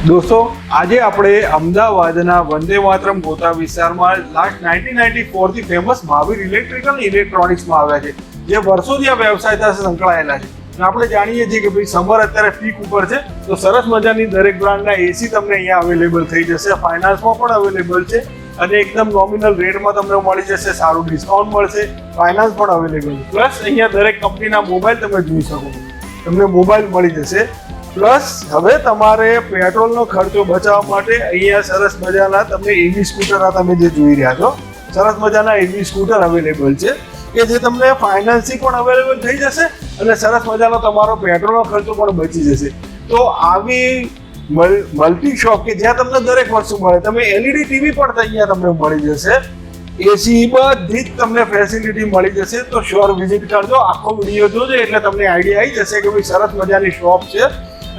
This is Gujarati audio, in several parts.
દોસ્તો, આજે આપણે અમદાવાદના વંદે માતરમ ગોતા વિસ્તારમાં લાસ્ટ 1994 થી ફેમસ મહાવીર ઇલેક્ટ્રિકલ ઇલેક્ટ્રોનિક્સમાં આવ્યા છે, જે વર્ષોથી આ વ્યવસાય સાથે સંકળાયેલા છે. અને આપણે જાણીએ છીએ કે ભાઈ સમર અત્યારે પીક ઉપર છે, તો સરસ મજાની દરેક બ્રાન્ડના એસી તમને અહીંયા અવેલેબલ થઈ જશે. ફાઇનાન્સમાં પણ અવેલેબલ છે અને એકદમ નોમિનલ રેટમાં તમને મળી જશે. સારું ડિસ્કાઉન્ટ મળશે, ફાઇનાન્સ પણ અવેલેબલ છે. પ્લસ અહીંયા દરેક કંપનીના મોબાઈલ તમે જોઈ શકો છો, તમને મોબાઈલ મળી જશે. પ્લસ હવે તમારે પેટ્રોલનો ખર્ચો બચાવવા માટે અહીંયા સરસ મજાના તમને ઈવી સ્કૂટર તમે જે જોઈ રહ્યા છો, સરસ મજાના ઈવી સ્કૂટર અવેલેબલ છે કે જે તમને ફાઇનાન્સથી પણ અવેલેબલ થઈ જશે અને સરસ મજાનો તમારો પેટ્રોલનો ખર્ચો પણ બચી જશે. તો આવી મલ્ટી શોપ કે જ્યાં તમને દરેક વસ્તુ મળે, તમે એલઈડી ટીવી પણ અહીંયા તમને મળી જશે, એસી બધી જ તમને ફેસિલિટી મળી જશે. તો શ્યોર વિઝિટ કરજો, આખો વિડીયો જોજો એટલે તમને આઈડિયા આવી જશે કે ભાઈ સરસ મજાની શોપ છે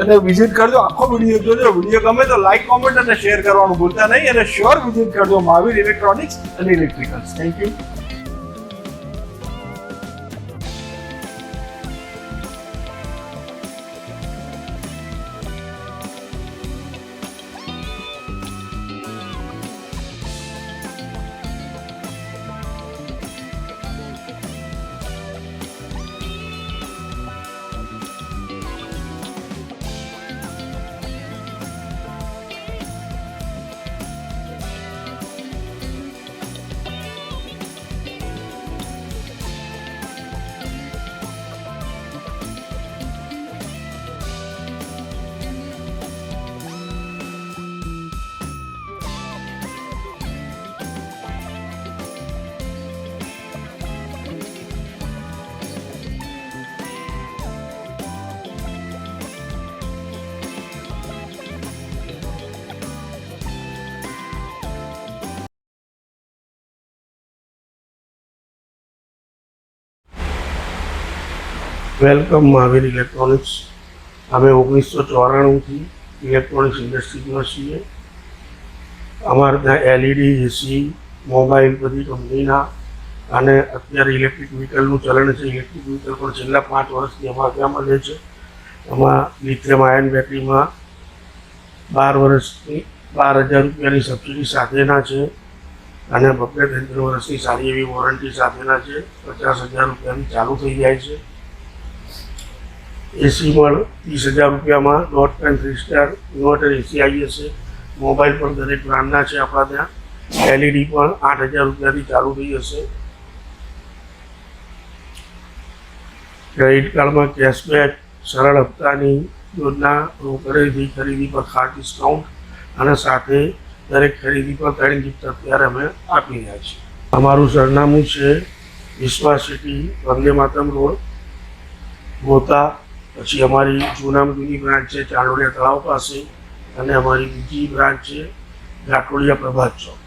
અને વિઝિટ કરજો. આખો વિડીયો જોજો. વિડીયો ગમે તો લાઈક, કોમેન્ટ અને શેર કરવાનું ભૂલતા નહીં. અને શ્યોર વિઝિટ કરજો મહાવીર ઇલેક્ટ્રોનિક્સ અને electricals. Thank you. Welcome Mahavir electronics. અમે 1994થી ઇલેક્ટ્રોનિક્સ ઇન્ડસ્ટ્રીમાં છીએ. અમારે ત્યાં એલઈડી, એસી, મોબાઈલ બધી કંપનીના અને અત્યારે ઇલેક્ટ્રિક વ્હીકલનું ચલણ છે. ઇલેક્ટ્રિક વ્હીકલ પણ છેલ્લા 5 વર્ષથી અમારે ત્યાં મળે છે. એમાં લિથિયમ આયન બેટરીમાં 12 વર્ષની 12,000 રૂપિયાની સબસિડી સાથેના છે અને 32 વર્ષની સારી એવી વોરંટી સાથેના છે. 50,000 રૂપિયાની ચાલુ થઈ જાય છે. એસી પણ 30,000 રૂપિયામાં ડોટ પેન 3 સ્ટાર ઇન્વર્ટર એસી આવી જશે. મોબાઈલ પણ દરેક બ્રાન્ડના છે આપણા ત્યાં. એલઈડી પણ 8,000 રૂપિયાથી ચાલુ થઈ જશે. ક્રેડિટ કાર્ડમાં કેશબેક, સરળ હપ્તાની યોજના, રોકડેથી ખરીદી પર ખાસ ડિસ્કાઉન્ટ અને સાથે દરેક ખરીદી પર 3 ગિફ્ટ અત્યારે અમે આપી રહ્યા છીએ. અમારું સરનામું છે વિશ્વાસ સિટી, વંદે માતરમ રોડ, ગોતા. પછી અમારી જૂનામાં જૂની બ્રાન્ચ છે ચાંદોડિયા તળાવ પાસે અને અમારી બીજી બ્રાન્ચ છે ઘાટોડિયા પ્રભાત ચોક.